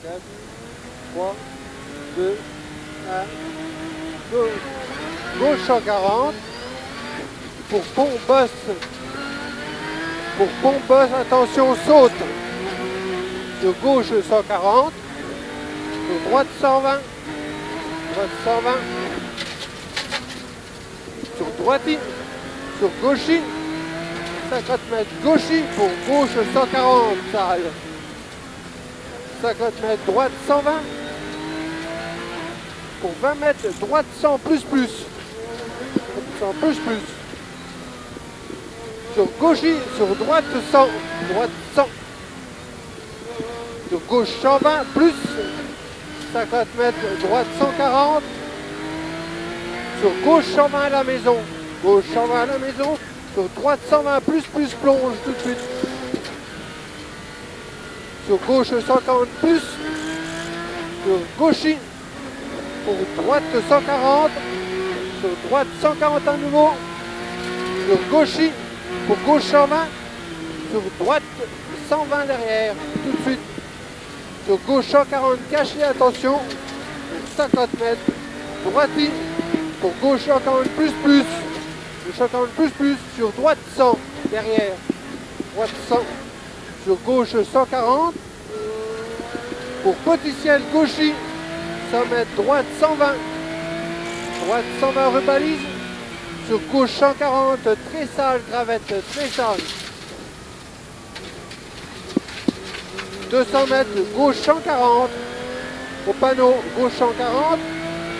4, 3, 2, 1, go. Gauche 140. Pour pont bosse. Pour pont bosse, attention, saute. Sur gauche 140. Sur droite 120. Droite 120. Sur droite. Sur gauche. 50 mètres gauche pour gauche 140 sale. 50 mètres droite 120. Pour 20 mètres droite 100 plus plus. 100 plus plus. Sur gauche, sur droite 100. Droite 100. Sur gauche 120 plus. 50 mètres droite 140. Sur gauche 120 à la maison. Gauche 120 à la maison. Sur droite 120 plus plus plonge tout de suite. Sur gauche 140 plus. Sur gauche pour droite 140. Sur droite 140 à nouveau. Sur gauche pour gauche 120. Sur droite 120 derrière tout de suite. Sur gauche 140 caché, attention. 50 mètres. Droite pour gauche 140 plus plus. 140 plus plus, sur droite 100, derrière, droite 100, sur gauche 140, pour petit ciel gauche, 100 mètres, droite 120, droite 120 rebalise, sur gauche 140, très sale, gravette, très sale, 200 mètres, gauche 140, au panneau, gauche 140,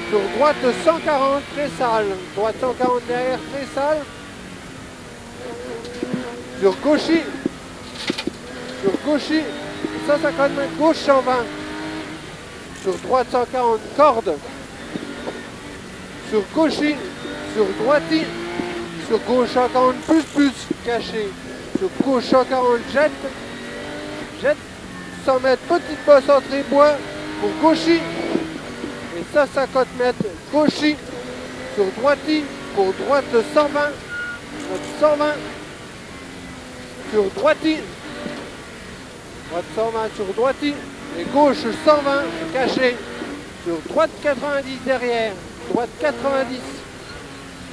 sur droite 140, très sale. Droite 140 derrière, très sale. Sur gauche. Sur gauche. 150 mètres gauche 120. Sur droite 140, corde. Sur gauche. Sur droite. Sur gauche 140 plus plus, caché. Sur gauche 140, jette. Jette. 100 mètres, petite bosse entrée bois. Pour gauche. Et 150 mètres gauche sur droite pour droite 120, droite 120 sur droite, droite 120 sur droite et gauche 120 caché sur droite 90 derrière, droite 90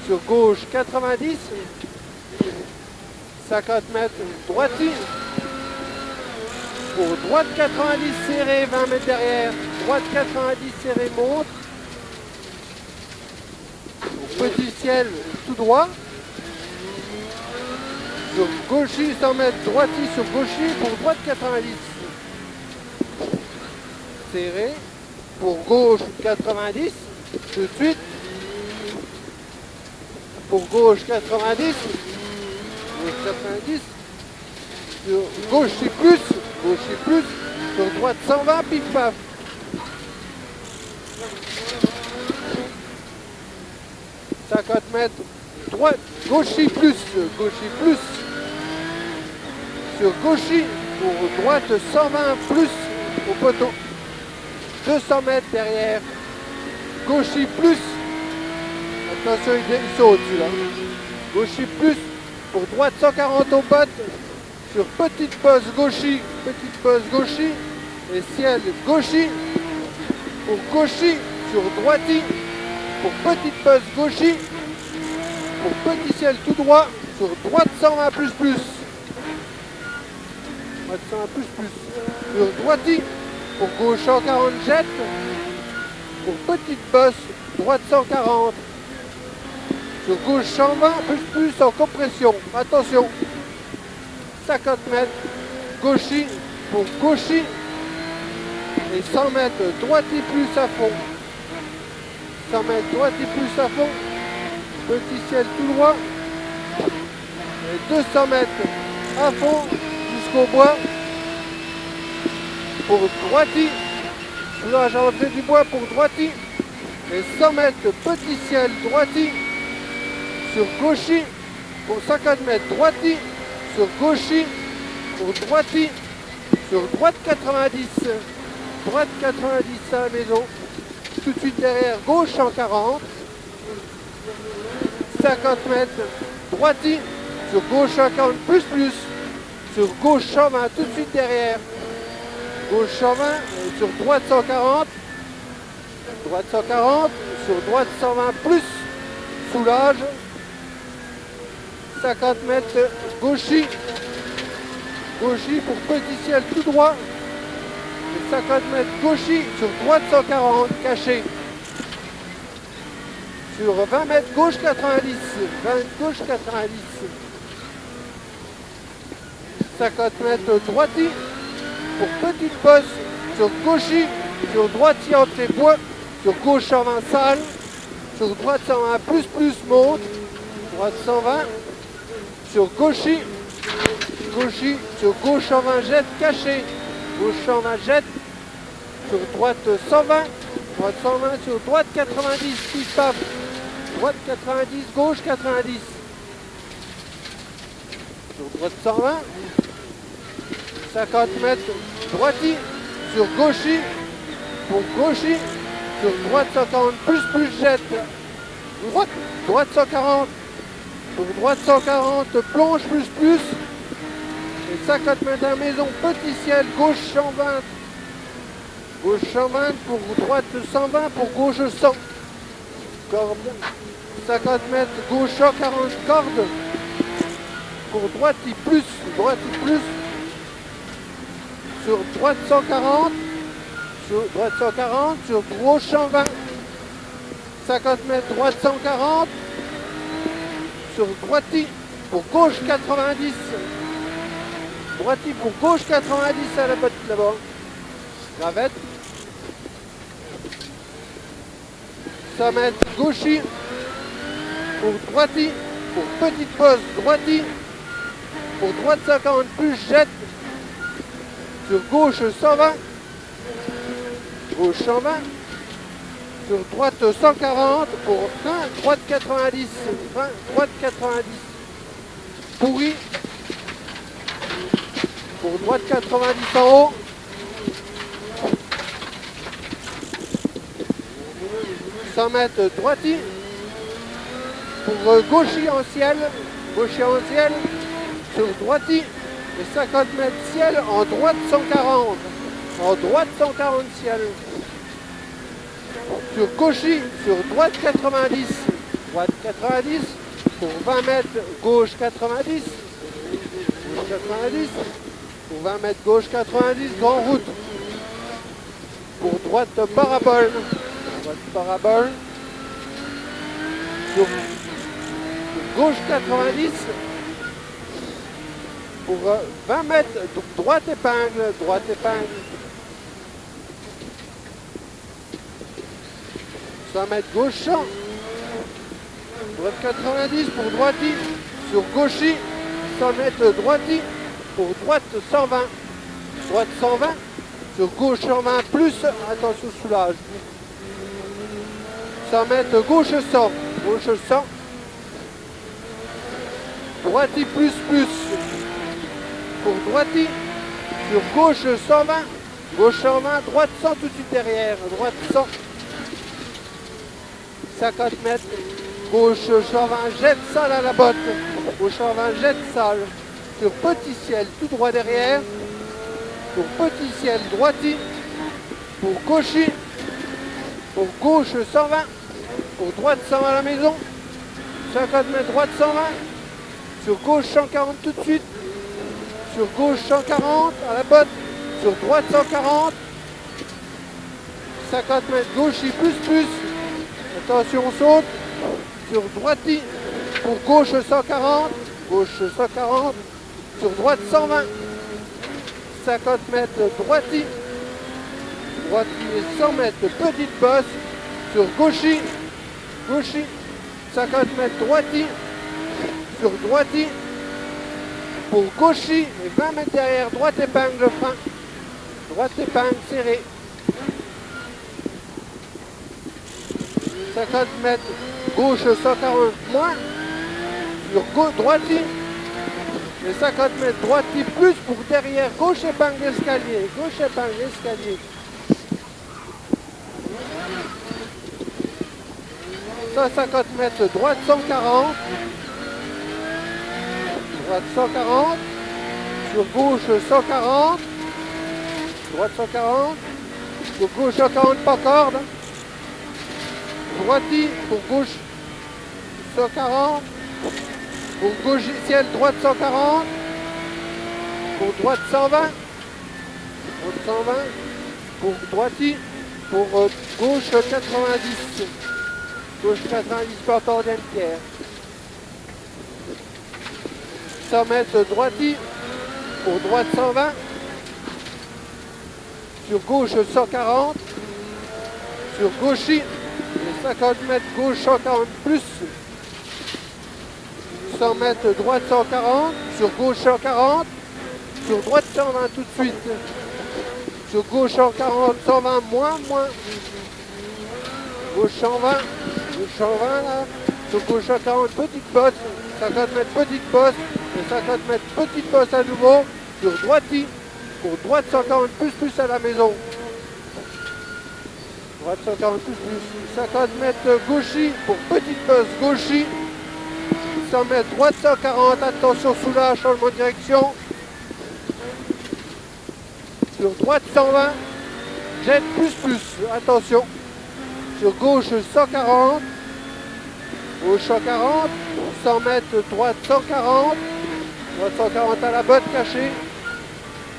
sur gauche 90, 50 mètres droite pour droite 90 serré, 20 mètres derrière, droite 90 serré, monte. Au petit ciel tout droit. Sur gauche 100 mètres, droite sur gauche pour droite 90. Serré. Pour gauche 90. Tout de suite. Pour gauche 90. Gauche 90. Sur gauche plus. Gauche plus, sur droite 120, pif paf. « 50 mètres, droite, gauche plus, sur gauche, pour droite 120 plus au poteau, 200 mètres derrière, gauche plus, attention il saute celui-là, gauche plus, pour droite 140 au bottes, sur petite bosse gauche et ciel gauche, pour gauche sur droite, pour petite bosse gauche, pour petit ciel tout droit, sur droite 120 plus plus, droite 120 plus plus, sur droite, pour gauche 140 jette, pour petite bosse, droite 140, sur gauche 120 plus plus en compression, attention. 50 mètres, gauche pour gauche et 100 mètres droite plus à fond. 100 mètres droite plus à fond, petit ciel tout droit et 200 mètres à fond jusqu'au bois pour droite, là j'ai entré du bois pour droite et 100 mètres petit ciel droite sur gauche pour 50 mètres droite. Sur gauche, pour droite, sur droite 90, droite 90 à la maison, tout de suite derrière, gauche 140, 50 mètres, droite, sur gauche 140 plus plus, sur gauche 120 tout de suite derrière, gauche 120, sur droite 140, droite 140, sur droite 120 plus, soulage, 50 mètres gauchy, gauchy pour petit ciel tout droit, et 50 mètres gauchy, sur droite 140, caché, sur 20 mètres gauche 90, 20 gauche 90, 50 mètres droiti, pour petite bosse, sur gauchy, sur droiti entrée bois, sur gauche 120 sale, sur droite 120 plus monte, droite 120, sur gauchy, gauchy, sur gauche 120 jette caché, gauche 120 jette, sur droite 120, droite 120, sur droite 90, pistave, droite 90, gauche 90, sur droite 120, 50 mètres droiti, sur gauchy, pour gauchy, sur droite 140 plus jette, droite 140, pour droite 140 plonge plus, et 50 mètres à la maison, petit ciel, gauche 120, gauche 120, pour droite 120, pour gauche 100, corde, 50 mètres, gauche 140, corde, pour droite plus, sur droite 140, sur droite 140, sur gauche 120, 50 mètres, droite 140, sur droiti, pour gauche 90, droiti pour gauche 90 à la botte là-bas, gravette, 100 mètres, gauchy, pour droiti, pour petite bosse, droiti, pour droite 50 plus jette, sur gauche 120, gauche 120, sur droite 140, pour 20, droite 90, 20, droite 90, pourri, pour droite 90 en haut, ,100 mètres droiti, pour gauchy en ciel, sur droiti, et 50 mètres ciel en droite 140, ciel, sur gauchy, sur droite 90, pour 20 mètres gauche 90, pour 20 mètres gauche 90, grand route, pour droite parabole, sur gauche 90, pour 20 mètres, droite épingle, 100 mètres gauche 100, droite 90 pour droiti, sur gauchy, 100 mètres droiti, pour droite 120, droite 120, sur gauche 120 plus, attention soulage, 100 mètres gauche 100, droiti plus, pour droiti, sur gauche 120, droite 100 tout de suite derrière, droite 100, 50 mètres, gauche 120, jette sale à la botte, gauche 120, jette sale, sur petit ciel tout droit derrière, pour petit ciel droiti, pour gauchy, pour gauche 120, pour droite 120 à la maison, 50 mètres droite 120, sur gauche 140 tout de suite, sur gauche 140 à la botte, sur droite 140, 50 mètres gauchy plus, attention on saute, sur droiti, pour gauche 140, sur droite 120, 50 mètres droiti et 100 mètres petite bosse, sur gauchy, 50 mètres droiti, sur droiti, pour gauchy et 20 mètres derrière, droite épingle frein, droite épingle serrée, 50 mètres gauche 140 moins, sur droiti, et 50 mètres droiti plus pour derrière, gauche épingle escalier, 150 mètres droite 140, sur gauche 140, droite 140, sur gauche 140 pas corde, droiti pour gauche 140, pour gauche ciel droite 140, pour droite 120, pour droiti, pour gauche 90, gauche 90 portant pierre. 100 mètres droiti, pour droite 120, sur gauche 140, sur gauchi, et 50 mètres gauche 140 plus, 100 mètres droite 140, sur gauche 140, sur droite 120 tout de suite, sur gauche 140, 120 moins, gauche 120, là, sur gauche 140 petite bosse, 50 mètres petite bosse, et 50 mètres petite bosse à nouveau, sur droiti, pour droite 140 plus à la maison. Droite 140 plus, 50 mètres gauchi, pour petite bosse gauchi, 100 mètres droite 140, attention sous la changement de direction. Sur droite 120, jet plus, attention. Sur gauche 140, gauche 140, 100 mètres droite 140, droite 140 à la botte cachée.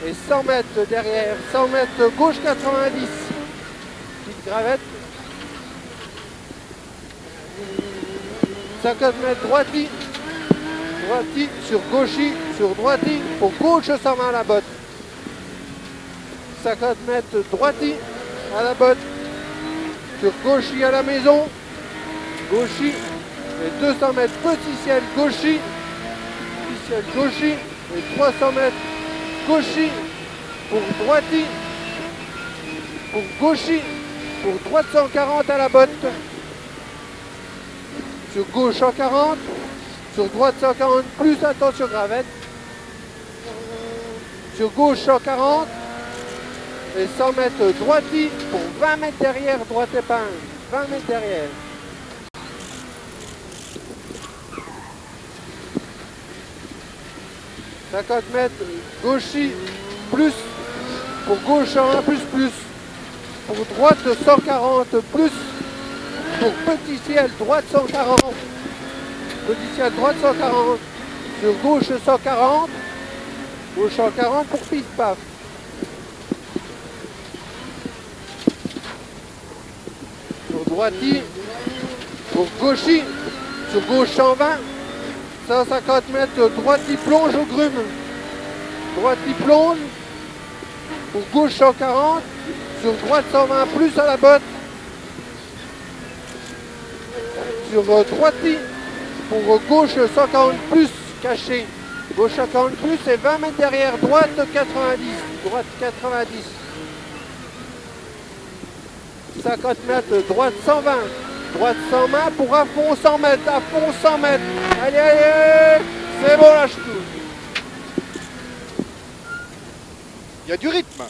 Et 100 mètres derrière, 100 mètres gauche 90, petite gravette. 50 mètres droiti, sur gauchi, sur droiti, pour gauche 120 à la botte. 50 mètres droiti à la botte, sur gauchi à la maison, gauchi, et 200 mètres petit ciel gauchi, et 300 mètres gauchi, pour droiti, pour gauchi, pour droite 140 à la botte, sur gauche 140, sur droite 140 plus, attention gravette, sur gauche 140, et 100 mètres droiti, pour 20 mètres derrière, droite épingle, 20 mètres derrière. « 50 mètres gauchi plus, pour gauche 120 plus, pour droite 140 plus, pour petit ciel droite 140, petit ciel droite 140, sur gauche 140, gauche 140 pour pif paf. Sur droiti, pour gauchi, sur gauche 120, 150 mètres droiti plonge au grume, droiti plonge, pour gauche 140, sur droite 120 plus à la botte, sur droiti, pour gauche 140 plus caché, gauche 140 plus et 20 mètres derrière, droite 90, droite 90. 50 mètres, droite 120, droite 120 pour à fond 100 mètres, à fond 100 mètres. Allez, allez, c'est bon, lâche tout. Il y a du rythme.